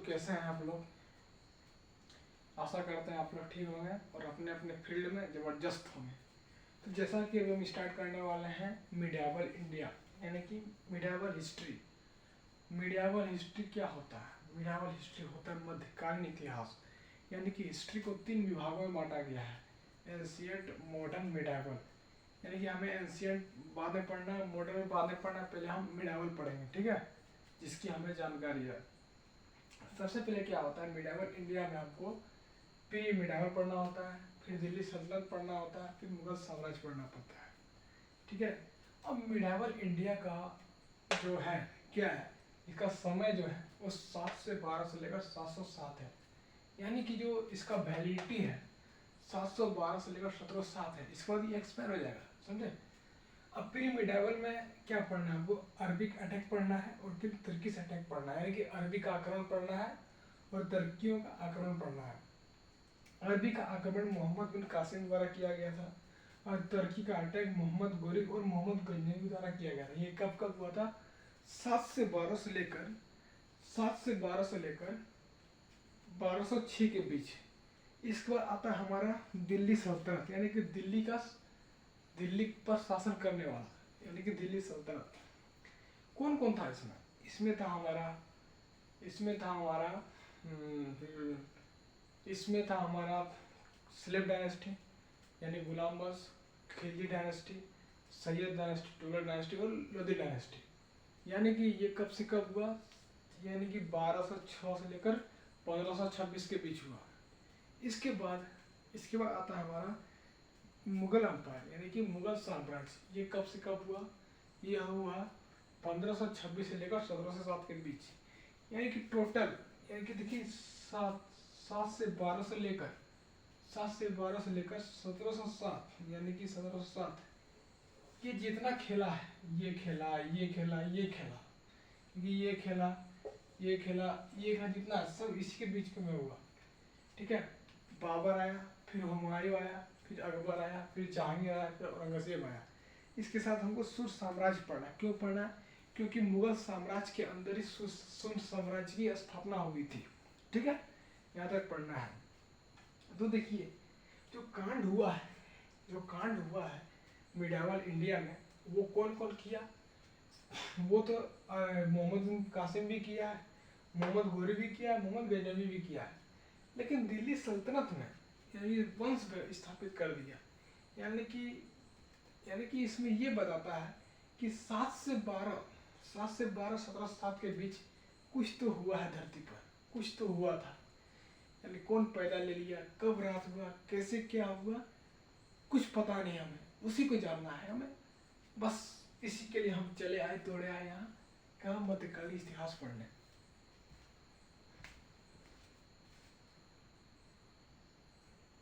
कैसे हैं आप लोग? आशा करते हैं आप लोग ठीक होंगे और अपने अपने फील्ड में ज़बरदस्त होंगे। तो जैसा कि अभी हम स्टार्ट करने वाले हैं मिडियावल इंडिया, यानी कि मिडियावल हिस्ट्री। मिडियावल हिस्ट्री क्या होता है? मिडियावल हिस्ट्री होता है मध्यकालीन इतिहास, यानी कि हिस्ट्री को 3 विभागों में बांटा गया है, एंशिएंट, मॉडर्न, मिडियावल। यानी कि हमें एंशिएंट बाद में पढ़ना है, मॉडर्न बाद में पढ़ना है, पहले हम मिडियावल पढ़ेंगे, ठीक है, जिसकी हमें जानकारी है। सबसे पहले क्या होता है मिडियावल इंडिया में, हमको प्री मिडियावल पढ़ना होता है, फिर दिल्ली सल्तनत पढ़ना होता है, फिर मुगल साम्राज्य पढ़ना पड़ता है, ठीक है। अब मिडियावल इंडिया का जो है क्या है, इसका समय जो है वो 7 से 12 से लेकर 707 है, यानी कि जो इसका वैलिडिटी है 712 से लेकर 1707 है। इसके बाद ये एक्सपायर हो जाएगा, समझे। अब प्री मिडियावल में क्या पढ़ना है, वो अरबिक अटैक पढ़ना है और फिर तुर्किश अटैक पढ़ना है, यानी कि अरबी का आक्रमण पढ़ना है और तुर्कियों का आक्रमण पढ़ना है। अरबी का आक्रमण मोहम्मद बिन कासिम द्वारा किया गया था और तुर्की का अटैक मोहम्मद गोरिक और मोहम्मद गजनवी द्वारा किया गया था। ये कब कब हुआ था? 7 से 12 से लेकर 1206 के बीच। इसके बाद आता है हमारा दिल्ली सल्तनत, यानी कि दिल्ली पर शासन करने वाला, यानी कि दिल्ली सल्तनत। कौन कौन था इसमें? इसमें था हमारा इसमें था हमारा स्लेव डायनेस्टी, यानी गुलाम वंश, Khilji dynasty, Syed dynasty, Tughlaq dynasty और लोधी डायनेस्टी। यानी कि ये कब से कब हुआ? यानी कि 1206 से लेकर 1526 के बीच हुआ। इसके बाद आता है हमारा मुगल अम्पायर, यानी कि मुगल साम्राज्य। ये कब से कब हुआ? ये हुआ 1526 से लेकर 1707 के बीच। यानी कि टोटल, यानी कि देखिए 7 से 12 से लेकर 1707, यानी कि 1707, ये जितना खेला है, ये खेला, क्योंकि ये खेला जितना सब इसी के बीच में हुआ, ठीक है। बाबर आया, फिर हुमायूं आया, फिर अकबर आया, फिर जहांगीर आया, फिर औरंगजेब आया। इसके साथ हमको सुर साम्राज्य पढ़ना। क्यों पढ़ना? क्योंकि मुगल साम्राज्य के अंदर ही सुर साम्राज्य की स्थापना हुई थी, ठीक है, यहाँ तक पढ़ना है। तो देखिए जो कांड हुआ है मिडियावल इंडिया में, वो कौन कौन किया? वो तो मोहम्मद बिन कासिम भी किया है, मोहम्मद गोरी भी किया है, मोहम्मद गजनवी भी किया है। लेकिन दिल्ली सल्तनत में यानी वंश स्थापित कर दिया। यानी कि इसमें ये बताता है कि 7 से 12 1707 के बीच कुछ तो हुआ है धरती पर, कुछ तो हुआ था। यानी कौन पैदा ले लिया, कब रात हुआ, कैसे क्या हुआ, कुछ पता नहीं हमें, उसी को जानना है हमें। बस इसी के लिए हम चले आए, तोड़े आए यहाँ, कहाँ मध्यकालीन इतिहास पढ़ने।